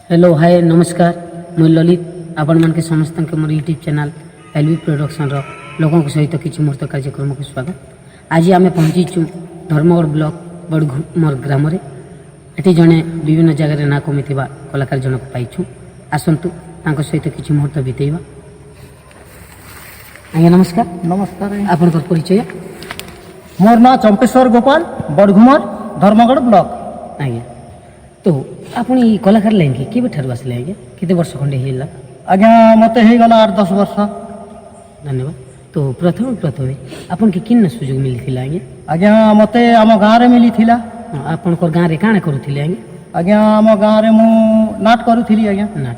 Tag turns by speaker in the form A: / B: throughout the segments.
A: Hello hi नमस्कार मुझे ललित आपण मान के समस्त के मोर यूट्यूब चैनल एलवी प्रोडक्शन लोकों सहित किसी मुहूर्त कार्यक्रम को स्वागत। आज आम पहुँचीचु धर्मगढ़ ब्लॉक बड़घुमर ग्राम एटी जड़े विभिन्न जगार ना कमी कलाकार जनक पाइछु। आसतु सहित किसी मुहूर्त बीतेवा। आज्ञा नमस्कार।
B: नमस्कार।
A: आपण परिचय?
B: मोर ना चंपेश्वर गोपाल बड़घुमर धर्मगढ़ ब्लॉक।
A: आज्ञा तो आपण कलाकार लाइन की केबे ठारू आसले आज्ञा केते वर्ष खंडे हेला?
B: आज्ञा मते हे गला 8-10 वर्ष।
A: धन्यवाद। तो प्रथम आपन के किन्न सुযোগ मिलिथिला आज्ञा?
B: आज्ञा मते आम गाँव रे मिलिथिला।
A: आपन को गाँव रे काणे करूथिले आज्ञा?
B: आज्ञा आम गाँव रे मु नाट करूथिली आज्ञा।
A: नाट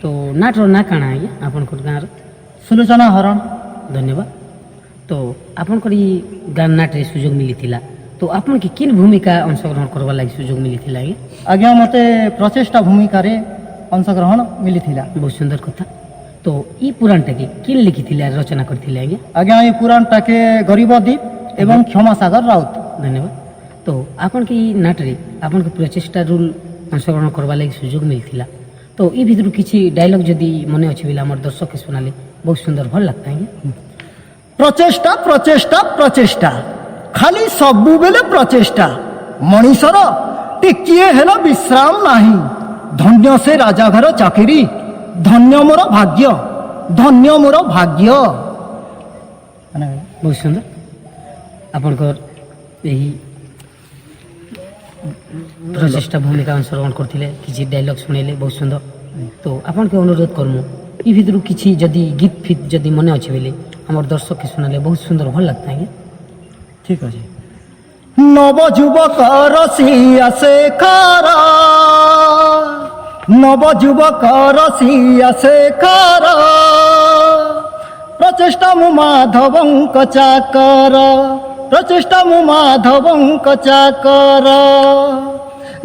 A: तो नाट रो ना काणा आज्ञा आपन को गाँव रे?
B: सुलोचना हरण।
A: धन्यवाद। तो आपन को गान नाट रे सुযোগ मिलिथिला तो आपन की किन भूमिका अंशग्रहण करबा लागि सुযোগ मिलिथिला आज्ञा?
B: आज्ञा मते प्रचेष्टा भूमिका रे अंशग्रहण मिलिथिला।
A: बहुत सुंदर कथा। तो ई पुराणटा की किन लिखिथिला रचना करथिले आज्ञा?
B: आज्ञा ई पुराणटा के गरीबदीप एवं क्षमा सागर राउत।
A: धन्यवाद। तो आपन की नाट रे आपन को प्रचेष्टा रूल अंशग्रहण करबा लागि सुযোগ मिलिथिला तो ई भितर किछि डायलॉग जदी मने अछि बिला हमर दर्शक के सुनाले बहुत सुंदर भल लगता है।
B: प्रचेष्टा प्रचेष्टा प्रचेष्टा खाली सबु बेले प्रचेष्टा मनीषर टिकिए हेला विश्राम नाही। धन्य से राजा घर चाकरी धन्य मोर भाग्य धन्य मोर भाग्य।
A: बहुत सुंदर आपनकर यही प्रचेष्टा भूमिका अंशग्रहण करथिले किछि डायलॉग सुनेले बहुत सुंदर। तो आपन के अनुरोध करमु ई भितर किछि जदी गीत फित जदी मने अछि बेले हमर दर्शक के सुनाले बहुत सुंदर भल लगता है।
B: ठीक है। नव युवक रसिया शेखर नव युवक रसिया शेखर प्रचेष्टा मु माधवंक चाकर प्रचेष्टा मु माधवंक चाकर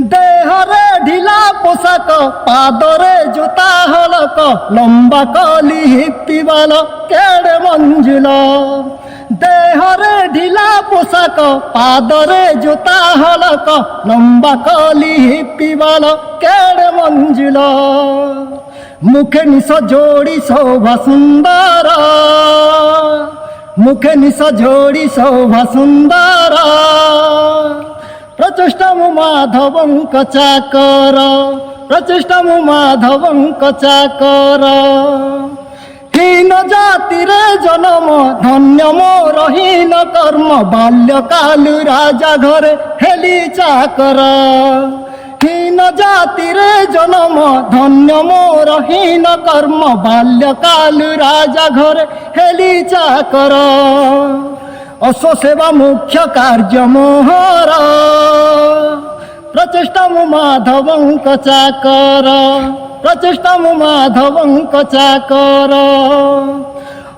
B: देहरे ढिला पोशाक पादरे जोता हलक लंबा कली हिप्पीवाल केड़े मंजुल देहरे ढिला पोशाक पादरे जोता हलक लंबा कली हिप्पीवाल केड़े मंजुल मुखे निश जोड़ी शोभा सुंदर मुखे निश जोड़ी शोभा सुंदर प्रचेष्टा मु माधवंक चाकर प्रचेष्टा मु माधवंक चाकर हीन जाति रे जन्म धन्य मोर हीन कर्म बाल्यकालु राजा घरे हेली चाकर हीन जाति रे जन्म धन्य मोर हीन कर्म बाल्यकालु राजा घरे हेली चाकर अश्व सेवा मुख्य कार्य मोहर प्रचेष्टा मु माधवंक चाकर प्रचेष्टा मु माधवंक चाकर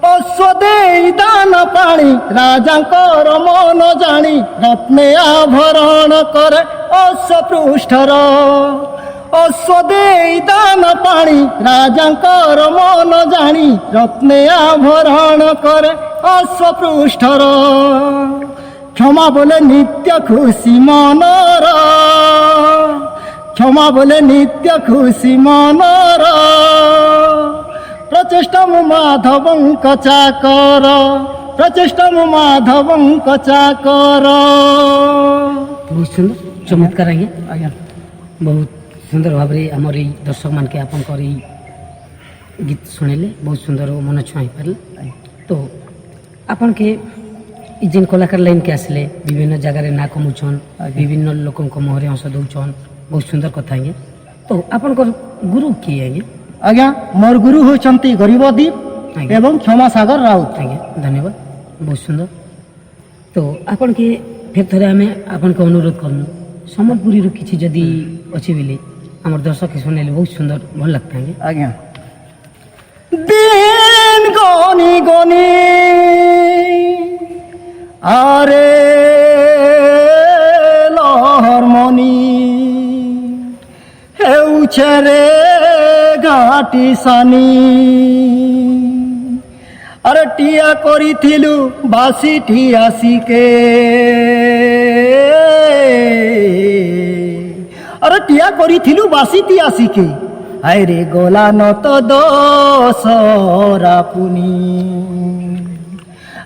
B: अश्व देई दान पाणी राजांकर मन जानी रत्ने आभरण करे अश्व पृष्ठर अश्व देई दान पाणी राजांकर मन जानी रत्ने आभरण करे अश्व पृष्ठर क्षमा बोले नित्य खुशी मनर क्षमा बोले नित्य खुशी मनर प्रचेष्टा मु माधवंक चाकर प्रचेष्टा मु माधवंक चाकर।
A: बहुत सुंदर चमत्कार आज्ञा। बहुत सुंदर भाव में आमर दर्शक मान के आपन कर गीत शुणेले बहुत सुंदर मन छुआई पारे। तो आपन के जेन कलाकार लाइन के आसले विभिन्न जगार ना कमुछन विभिन्न लोकों को मुहरे हंस दौन बहुत सुंदर कथा आज्ञा। तो आपन गुरु किए आज्ञा?
B: आज्ञा मोर गुरु होचंती गरीबदीप एवं क्षमा सागर राउत।
A: आज्ञा धन्यवाद। बहुत सुंदर। तो आपन के फिर थरे हमें आपन को अनुरोध करनु सम्बलपुरी रो किछि जदी अछि बिले हमर दर्शक के सुनेले बहुत सुंदर भल लगता है।
B: आज्ञा दिन गनी गनी आरे लहर मनी हेउछे रे घाटी सानी अरे टिया करिथिलु बासी ठियासी के अरे टिया करिथिलु बासी ठियासी के আরে গোলা নত দোসরা পুনি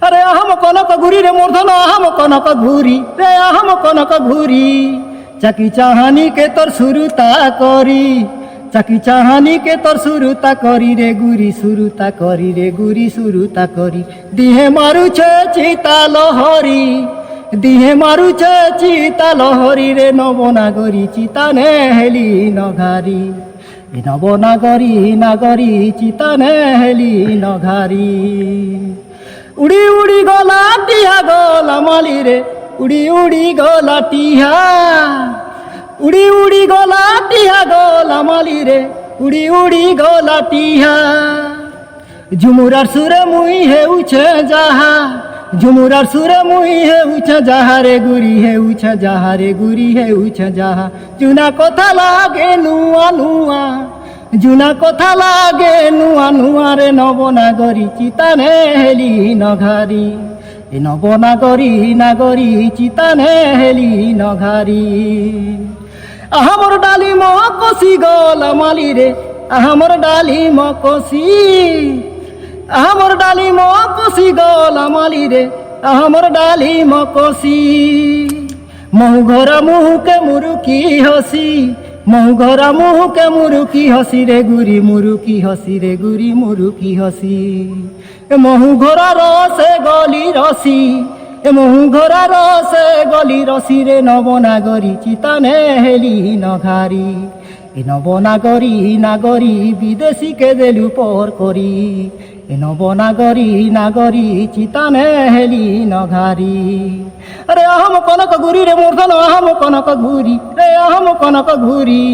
B: আরে আহম কনক ঘুরি রে মূর্ধন আহম কনক ঘুরি রে আহম কনক ঘুরি চাকি চাহানি কে তোর শুরুতা করি চাকি চাহানি কে তোর শুরুতা করি রে গুরি শুরুতা করি রে গুরি শুরুতা করি দিহে মারুছে চিতা লহরি দিহে মারুছে চিতা লহরি রে নবনাগরী চিতানে হেলি নঘারি এ নবনাগরী নাগরী চিতানে হেলি নঘারি উড়ি উড়ি গলা টিহা গলা মালি রে উড়ি উড়ি গলা টিহা উড়ি উড়ি গলা টিহা গলা মালি রে উড়ি উড়ি গলা টিহা ঝুমুরার সুরে মুই হেউছে যাহা ঝুমুরার সুরে মুই হেউছে যাহা রে গুরি হেউছে যাহা রে গুরি হেউছে যাহা জুনা কথা লাগে নুয়া নুয়া জুনা কথা লাগে নুয়া নুয়া রে নবনাগরী চিতানে হেলি নঘারি এ নবনাগরী নাগরী চিতানে হেলি নঘারি আহামর ডালি ম কষি গলা মালি রে আহামর ডালি ম কষি আহামর ডালি ম কষি গলা মালি রে আহামর ডালি ম কষি মহু ঘরা মুহুকে মুরুকি হসি মহু ঘরা মুহুকে মুরুকি হসি রে গুরি মুরুকি হসি রে গুরি মুরুকি হসি মহু ঘরা রসে গলি রসি মহু ঘরা রসে গলি রসি রে নবনাগরী চিতানে হেলি নঘারি এ নবনাগরী নাগরী বিদেশীকে দেলু পর করি এ নবনাগরী নাগরী চিতানে হেলি নঘারি আরে আহম কনক ঘুরি রে মূর্ধন আহম কনক ঘুরি রে আহম কনক ঘুরি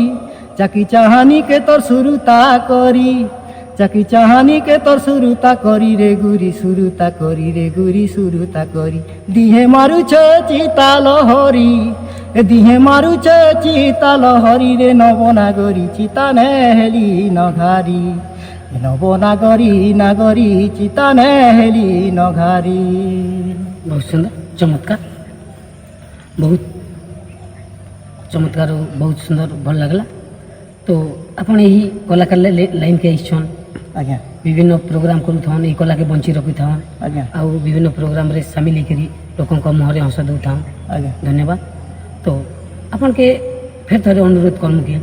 B: চাকি চাহানি কে তোর শুরুতা করি চাকি চাহানি কে তোর শুরুতা করি রে গুরি শুরুতা করি রে গুরি শুরুতা করি দিহে মারুছে চিতা লহরি দিহে মারুছে চিতা লহরি রে নবনাগরী চিতানে হেলি নঘারি নবনাগরী নাগরী চিতানে হেলি নঘারি
A: ବହୁତ ସୁନ୍ଦର ଚମତ୍କାର ବହୁତ ଚମତ୍କାର ବହୁତ ସୁନ୍ଦର ଭଲ ଲାଗିଲା ତ ଆପଣ ଏହି କଳାକାର ଲାଇନ୍କେ ଆସିଛନ୍
B: ଆଜ୍ଞା
A: ବିଭିନ୍ନ ପ୍ରୋଗ୍ରାମ କରୁଥାନ୍ ଏହି କଳାକେ ବଞ୍ଚି ରଖିଥାନ୍
B: ଆଜ୍ଞା
A: ଆଉ ବିଭିନ୍ନ ପ୍ରୋଗ୍ରାମରେ ସାମିଲ ହେଇକରି ଲୋକଙ୍କ ମୁହଁରେ ହସ ଦେଉଥାନ୍
B: ଆଜ୍ଞା
A: ଧନ୍ୟବାଦ ତ ଆପଣକେ ଫେର୍ ଥରେ ଅନୁରୋଧ କରମୁ କି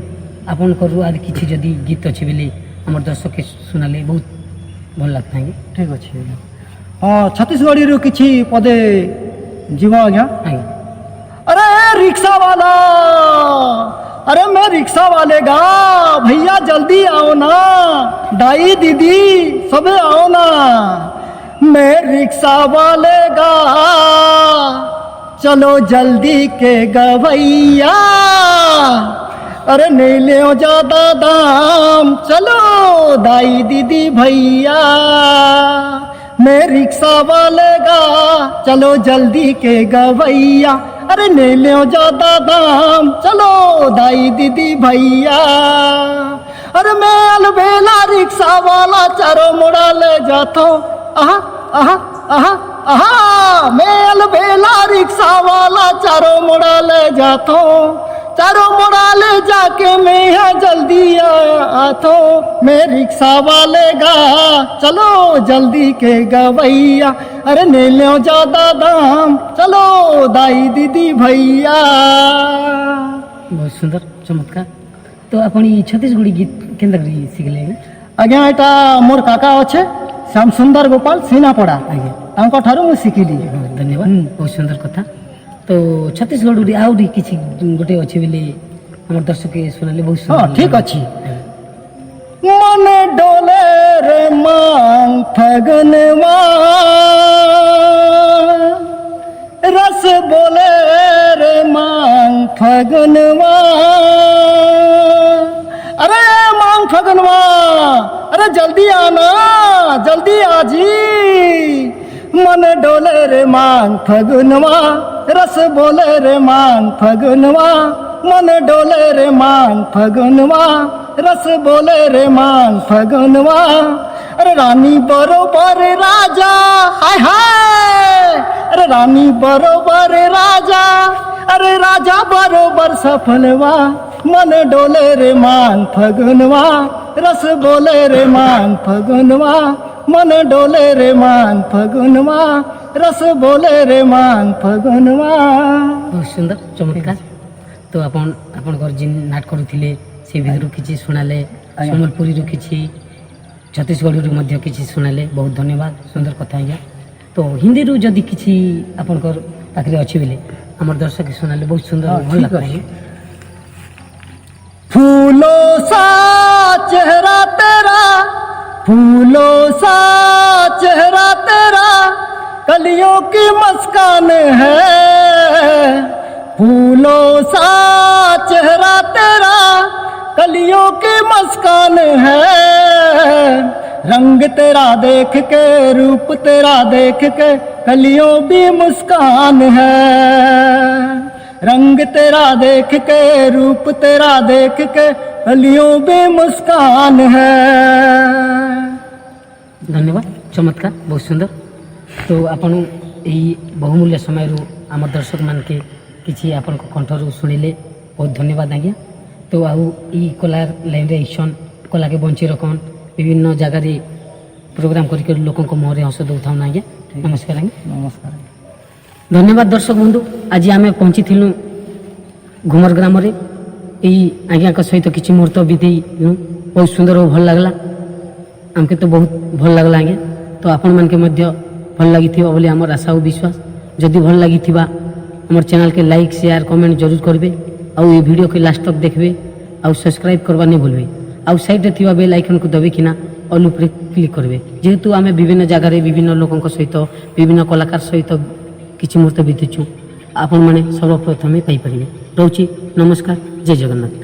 A: ଆପଣଙ୍କର ଆଜି କିଛି ଯଦି ଗୀତ ଅଛି ବୋଲି ଆମର ଦର୍ଶକ ଶୁଣାଲେ ବହୁତ ଭଲ ଲାଗିଥାଏ କି
B: ଠିକ୍ ଅଛି ଆଜ୍ଞା ହଁ ଛତିଶଗଡ଼ରୁ କିଛି ପଦେ ଯିବ ଆଜ୍ଞା
A: ଆଜ୍ଞା
B: अरे रिक्शा वाला अरे मैं रिक्शा वाले गा भैया जल्दी आओ ना दाई दीदी सबे आओ ना मैं रिक्शा वाले गा चलो जल्दी के गा भैया अरे नहीं ले ज्यादा दाम चलो दाई दीदी भैया मैं रिक्शा वाले गा चलो जल्दी के गा भैया अरे नहीं ले ज्यादा दाम चलो दाई दीदी भैया अरे मैं अलबेला रिक्शा वाला चारों मुड़ा ले जाता हूँ आहा आहा आहा आहा मैं अलबेला रिक्शा वाला चारों मुड़ा ले जाता हूँ चारों मुड़ा ले जाके मैं यहाँ जल्दी आता हूँ मैं रिक्शा वाले गा चलो जल्दी के गा भैया अरे नहीं लो ज्यादा दाम चलो दाई दीदी भैया
A: बहुत सुंदर चमत्कार तो अपन ई छत्तीसगढ़ी गीत केंद्र शिखले
B: आज्ञा एटा मोर काका अच्छे श्याम सुंदर गोपाल सीनापड़ा
A: आज्ञा
B: तांको ठारू मु शिखिली
A: धन्यवाद बहुत सुंदर कथा तो छत्तीसगढ़ आउरी किसी गोटे अच्छे बोले हमारे दर्शक शुणाले बहुत
B: हाँ
A: सुंदर
B: ठीक अच्छी मन डोले रे मांग फगनवा रस बोले रे मांग फगनवा अरे मांग फगनवा अरे जल्दी आना जल्दी आजी मन डोले रे मांग फगनवा रस बोले रे मांग फगनवा मन डोले रे मांग फगनवा रस बोले रे मांग फगनवा अरे रानी बरोबर राजा, हाय हाय, अरे रानी बरोबर राजा, अरे राजा बरोबर सफलवा, मन डोले रे मान फगुनवा, रस बोले रे मान फगुनवा, मन डोले रे मान फगुनवा, रस बोले रे मान फगुनवा।
A: बहुत सुंदर चमत्कार। तो आपन जिन नाट करुथिले से भितरु किछि सुनाले, सम्बलपुरी किछि, छत्तीसगढ़ मध्य किछि सुनाले, बहुत धन्यवाद, सुंदर कथा आज्ञा। तो हिंदी रु जदि किछि आपनकर पाखरे अछि बेले हमर दर्शक के सुनाले बहुत सुंदर भल लागै।
B: फूलों सा चेहरा तेरा, फूलों सा चेहरा तेरा, कलियों की मुस्कान है, फूलों सा चेहरा तेरा, कलियों की मुस्कान है, रंग तेरा देख के, रूप तेरा देख के, कलियों भी मुस्कान है, रंग तेरा देख के, रूप तेरा देख के, कलियों भी मुस्कान है।
A: धन्यवाद, चमत्कार, बहुत सुंदर। तो आपण यही बहुमूल्य समय रू आम दर्शक मान के किसी आपण कंठरू शुणिले बहुत धन्यवाद आज्ञा। तो आउ ई कला लाइन रे इच्छन कला के बंची रखन विभिन्न जगह रे प्रोग्राम करके लोकों को मुहरे हस दौथा आज्ञा। नमस्कार आज्ञा।
B: नमस्कार।
A: धन्यवाद दर्शक बंधु। आज आम पहुँची थिलु घुमर ग्राम रे यही आज्ञा का सहित किसी मुहूर्त बीते बहुत सुंदर और भल लगला आमके तो बहुत भल लगला आज्ञा। तो आपण मान के मध्य भल लगी बोली आमर आशा और विश्वास। जदि भल लगी आमर चैनल के लाइक शेयर कमेंट जरूर करेंगे और ये वीडियो के लास्ट तक देखबे और सब्सक्राइब करवा नहीं भूलबे और साइड रे थिबा बेल आइकन को दबे किना ऑल ऊपर क्लिक करबे। जेहेतु आम विभिन्न जगह विभिन्न लोकों सहित विभिन्न कलाकार सहित किसी मुहूर्त बीतुचु आपण मैंने सर्वप्रथमे पाइपर। रोची नमस्कार, जय जगन्नाथ।